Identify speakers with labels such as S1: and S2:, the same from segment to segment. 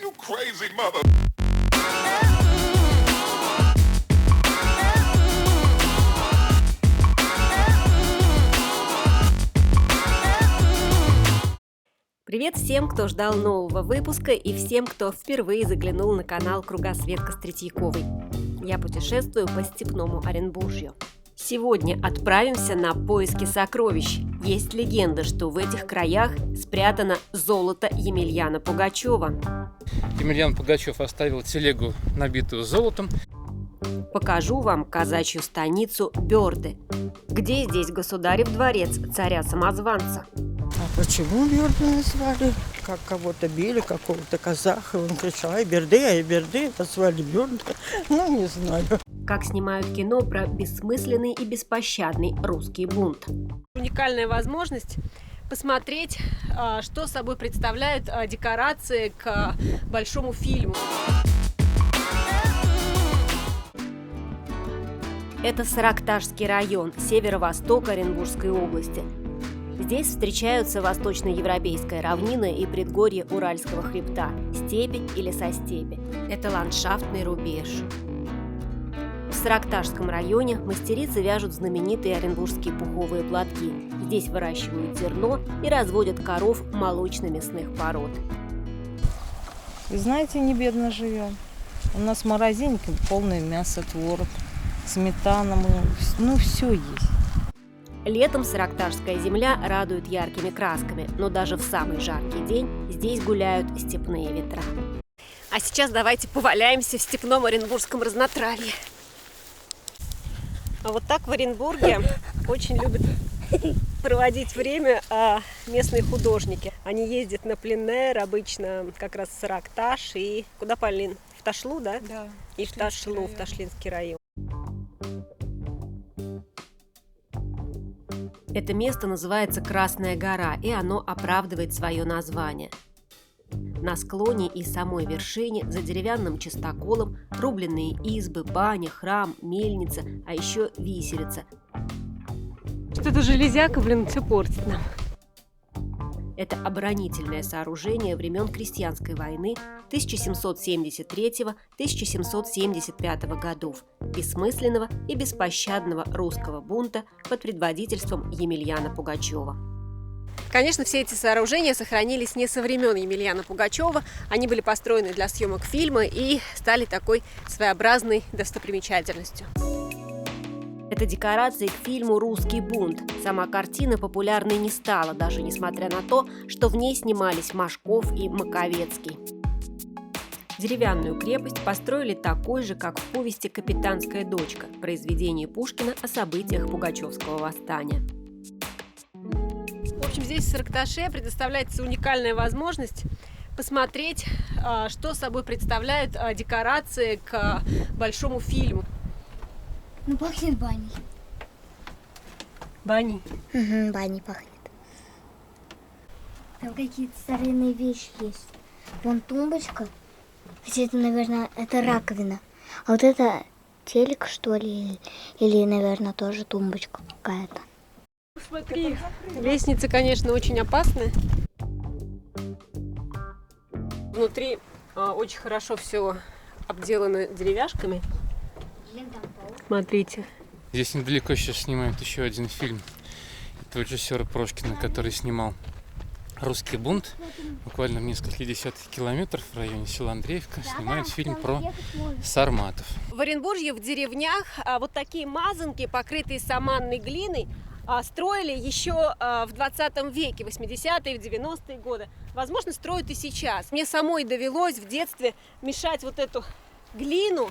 S1: You crazy mother.
S2: Привет всем, кто ждал нового выпуска, и всем, кто впервые заглянул на канал Кругосветка с Третьяковой. Я путешествую по степному Оренбуржью. Сегодня отправимся на поиски сокровищ. Есть легенда, что в этих краях спрятано золото Емельяна Пугачева.
S3: Емельян Пугачев оставил телегу, набитую золотом.
S2: Покажу вам казачью станицу Бёрды. Где здесь государев дворец царя-самозванца?
S4: А почему Бёрды назвали? Как кого-то били, какого-то казаха. Он кричал: ай, Берды, позвали Бёрды. Ну, не знаю.
S2: Как снимают кино про бессмысленный и беспощадный русский бунт. Уникальная возможность посмотреть, что собой представляют декорации к большому фильму. Это Сарыкташский район, северо-восток Оренбургской области. Здесь встречаются восточноевропейская равнина и предгорье Уральского хребта, степи и лесостепи. Это ландшафтный рубеж. В Сарыкташском районе мастерицы вяжут знаменитые оренбургские пуховые платки. Здесь выращивают зерно и разводят коров молочно-мясных пород.
S4: Вы знаете, не бедно живем. У нас морозильник полное мясо, творог, сметана, все есть.
S2: Летом Сарыкташская земля радует яркими красками, но даже в самый жаркий день здесь гуляют степные ветра. А сейчас давайте поваляемся в степном оренбургском разнотравье. А вот так в Оренбурге очень любят проводить время местные художники. Они ездят на пленэр, обычно как раз в Сарыкташ и куда, Полин? В Ташлу, да?
S4: Да.
S2: И в Ташлу, в Ташлинский район. Это место называется Красная гора, и оно оправдывает свое название. На склоне и самой вершине за деревянным частоколом рубленные избы, баня, храм, мельница, а еще виселица. Что-то железяка, все портит нам. Это оборонительное сооружение времен Крестьянской войны 1773-1775 годов, бессмысленного и беспощадного русского бунта под предводительством Емельяна Пугачева. Конечно, все эти сооружения сохранились не со времен Емельяна Пугачева. Они были построены для съемок фильма и стали такой своеобразной достопримечательностью. Это декорации к фильму «Русский бунт». Сама картина популярной не стала, даже несмотря на то, что в ней снимались Машков и Маковецкий. Деревянную крепость построили такой же, как в повести «Капитанская дочка», произведении Пушкина о событиях Пугачевского восстания. В общем, здесь в Сарыкташе предоставляется уникальная возможность посмотреть, что собой представляют декорации к большому фильму.
S5: Ну, пахнет баней.
S2: Баней?
S5: Угу, баней пахнет. Там какие-то старинные вещи есть. Вон тумбочка. Хотя это, наверное, это раковина. А вот это телек, что ли? Или, наверное, тоже тумбочка какая-то.
S2: Смотри, лестница, конечно, очень опасная. Внутри очень хорошо все обделано деревяшками. Смотрите.
S3: Здесь недалеко сейчас снимают еще один фильм. Это режиссера Прошкина, который снимал «Русский бунт». Буквально в несколько десятков километров в районе села Андреевка снимают фильм про сарматов.
S2: В Оренбуржье в деревнях вот такие мазанки, покрытые саманной глиной, строили еще в 20 веке, 80-е, в 90-е годы. Возможно, строят и сейчас. Мне самой довелось в детстве мешать вот эту глину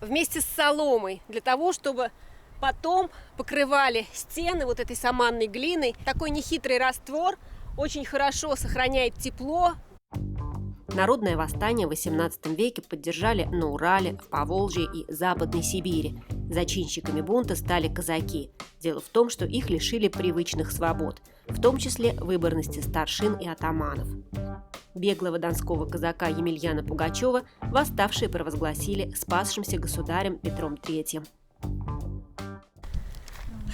S2: вместе с соломой, для того, чтобы потом покрывали стены вот этой саманной глиной. Такой нехитрый раствор очень хорошо сохраняет тепло. Народное восстание в XVIII веке поддержали на Урале, в Поволжье и Западной Сибири. Зачинщиками бунта стали казаки. Дело в том, что их лишили привычных свобод, в том числе выборности старшин и атаманов. Беглого донского казака Емельяна Пугачева восставшие провозгласили спасшимся государем Петром III.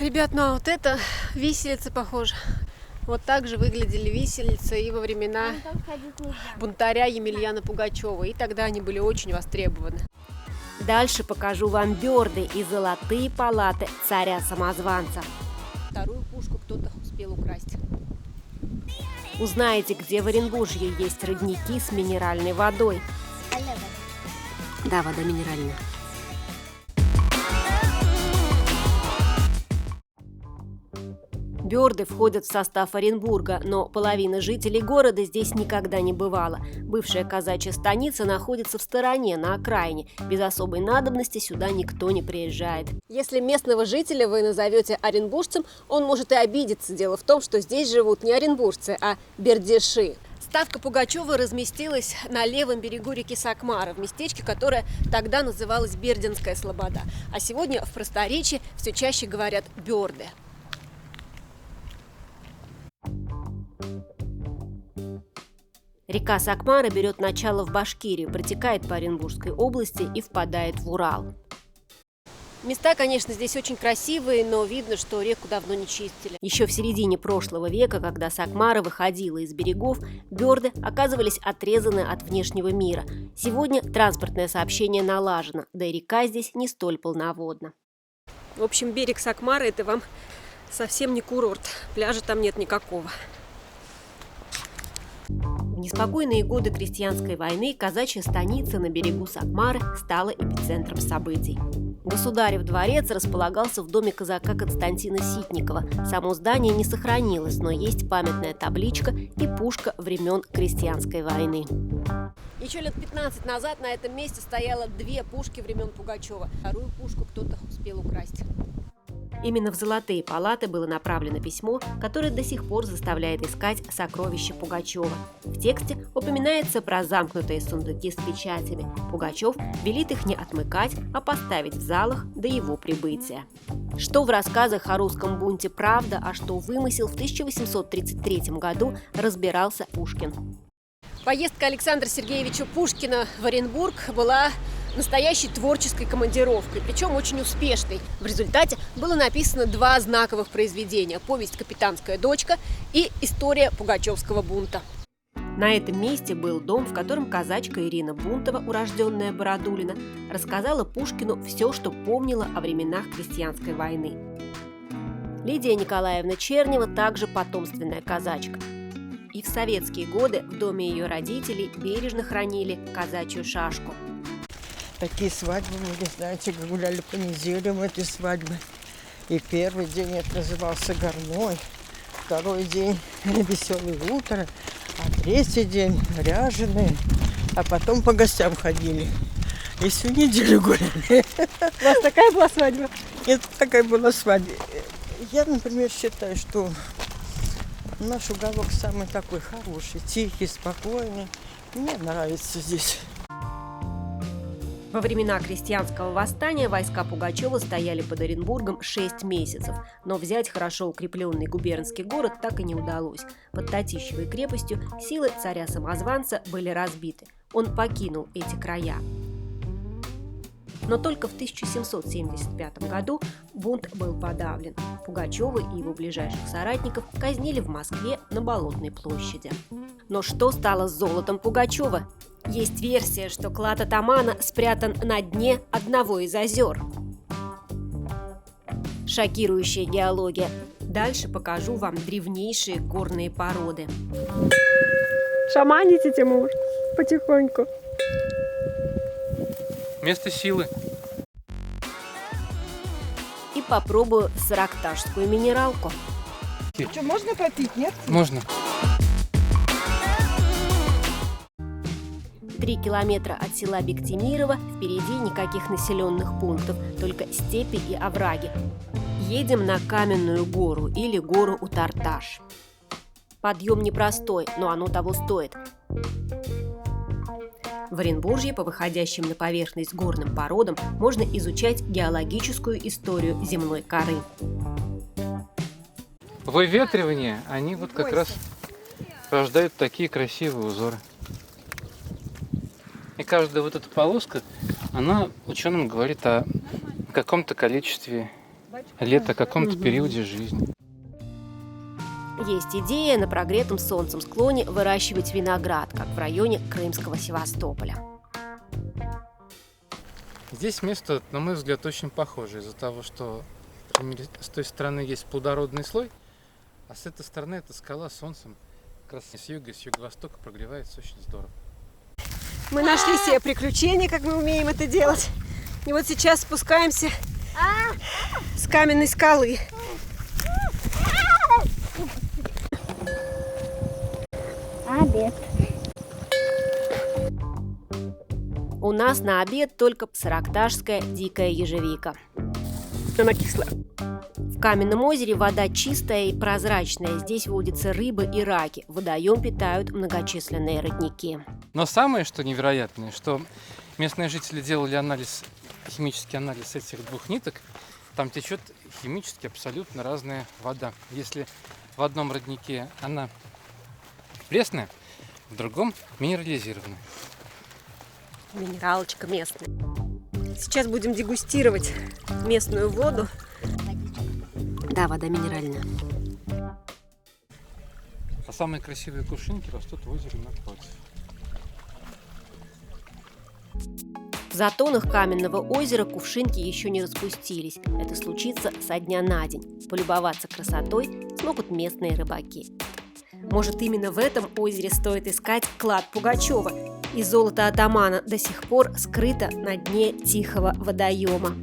S2: Ребят, ну а вот это виселица, похоже. Вот так же выглядели виселицы и во времена бунтаря Емельяна Пугачева. И тогда они были очень востребованы. Дальше покажу вам бёрды и золотые палаты царя-самозванца. Вторую пушку кто-то успел украсть. Узнаете, где в Оренбуржье есть родники с минеральной водой. Да, вода минеральная. Бёрды входят в состав Оренбурга, но половина жителей города здесь никогда не бывала. Бывшая казачья станица находится в стороне, на окраине. Без особой надобности сюда никто не приезжает. Если местного жителя вы назовете оренбуржцем, он может и обидеться. Дело в том, что здесь живут не оренбуржцы, а бердяши. Ставка Пугачева разместилась на левом берегу реки Сакмара, в местечке, которое тогда называлось Бердянская Слобода. А сегодня в просторечии все чаще говорят «бёрды». Река Сакмара берет начало в Башкирии, протекает по Оренбургской области и впадает в Урал. Места, конечно, здесь очень красивые, но видно, что реку давно не чистили. Еще в середине прошлого века, когда Сакмара выходила из берегов, бёрды оказывались отрезаны от внешнего мира. Сегодня транспортное сообщение налажено, да и река здесь не столь полноводна. В общем, берег Сакмары – это вам совсем не курорт, пляжа там нет никакого. В неспокойные годы крестьянской войны казачья станица на берегу Сакмары стала эпицентром событий. Государев дворец располагался в доме казака Константина Ситникова. Само здание не сохранилось, но есть памятная табличка и пушка времен крестьянской войны. Еще лет 15 назад на этом месте стояло 2 пушки времен Пугачева. Вторую пушку кто-то успел украсть. Именно в Золотые палаты было направлено письмо, которое до сих пор заставляет искать сокровища Пугачева. В тексте упоминается про замкнутые сундуки с печатями. Пугачев велит их не отмыкать, а поставить в залах до его прибытия. Что в рассказах о русском бунте правда, а что вымысел, в 1833 году разбирался Пушкин. Поездка Александра Сергеевича Пушкина в Оренбург была настоящей творческой командировкой, причем очень успешной. В результате было написано 2 знаковых произведения: повесть «Капитанская дочка» и история Пугачевского бунта. На этом месте был дом, в котором казачка Ирина Бунтова, урожденная Бородулина, рассказала Пушкину все, что помнила о временах крестьянской войны. Лидия Николаевна Чернева также потомственная казачка. И в советские годы в доме ее родителей бережно хранили казачью шашку.
S1: Такие свадьбы были, знаете, гуляли по неделям этой свадьбы. И первый день это назывался горной, второй день веселое утро, а третий день ряженые, а потом по гостям ходили. И всю неделю гуляли.
S2: У вас такая была свадьба?
S1: Нет, такая была свадьба. Я, например, считаю, что наш уголок самый такой хороший, тихий, спокойный. Мне нравится здесь.
S2: Во времена крестьянского восстания войска Пугачева стояли под Оренбургом 6 месяцев, но взять хорошо укрепленный губернский город так и не удалось. Под Татищевой крепостью силы царя-самозванца были разбиты. Он покинул эти края. Но только в 1775 году бунт был подавлен. Пугачева и его ближайших соратников казнили в Москве на Болотной площади. Но что стало с золотом Пугачева? Есть версия, что клад атамана спрятан на дне одного из озер. Шокирующая геология. Дальше покажу вам древнейшие горные породы.
S6: Шаманите, Тимур, потихоньку.
S3: Место силы.
S2: И попробую саракташскую минералку.
S1: Что, можно попить, нет?
S3: Можно.
S2: 3 километра от села Бектемирово, впереди никаких населенных пунктов, только степи и овраги. Едем на Каменную гору или гору Утарташ. Подъем непростой, но оно того стоит. В Оренбуржье по выходящим на поверхность горным породам можно изучать геологическую историю земной коры.
S3: Выветривание, они вот как раз рождают такие красивые узоры. И каждая вот эта полоска, она ученым говорит о каком-то количестве лет, о каком-то периоде жизни.
S2: Есть идея на прогретом солнцем склоне выращивать виноград, как в районе крымского Севастополя.
S3: Здесь место, на мой взгляд, очень похоже из-за того, что с той стороны есть плодородный слой, а с этой стороны эта скала солнцем как раз с юга и с юго-востока прогревается очень здорово.
S2: Мы нашли себе приключения, как мы умеем это делать. И вот сейчас спускаемся с каменной скалы.
S5: Обед.
S2: У нас на обед только саракташская дикая ежевика.
S6: Она кислая.
S2: В каменном озере вода чистая и прозрачная. Здесь водятся рыбы и раки. Водоем питают многочисленные родники.
S3: Но самое, что невероятное, что местные жители делали химический анализ этих двух ниток, там течет химически абсолютно разная вода. Если в одном роднике она пресная, в другом минерализированная.
S2: Минералочка местная. Сейчас будем дегустировать местную воду. Да, вода минеральная.
S3: А самые красивые кувшинки растут в озере напротив.
S2: В затонах каменного озера кувшинки еще не распустились. Это случится со дня на день. Полюбоваться красотой смогут местные рыбаки. Может, именно в этом озере стоит искать клад Пугачева, и золото атамана до сих пор скрыто на дне тихого водоема.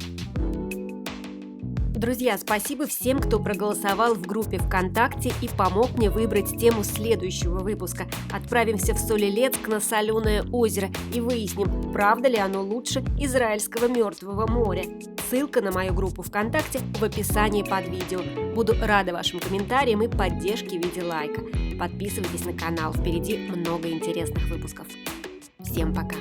S2: Друзья, спасибо всем, кто проголосовал в группе ВКонтакте и помог мне выбрать тему следующего выпуска. Отправимся в Солилецк на соленое озеро и выясним, правда ли оно лучше Израильского Мертвого моря. Ссылка на мою группу ВКонтакте в описании под видео. Буду рада вашим комментариям и поддержке в виде лайка. Подписывайтесь на канал, впереди много интересных выпусков. Всем пока!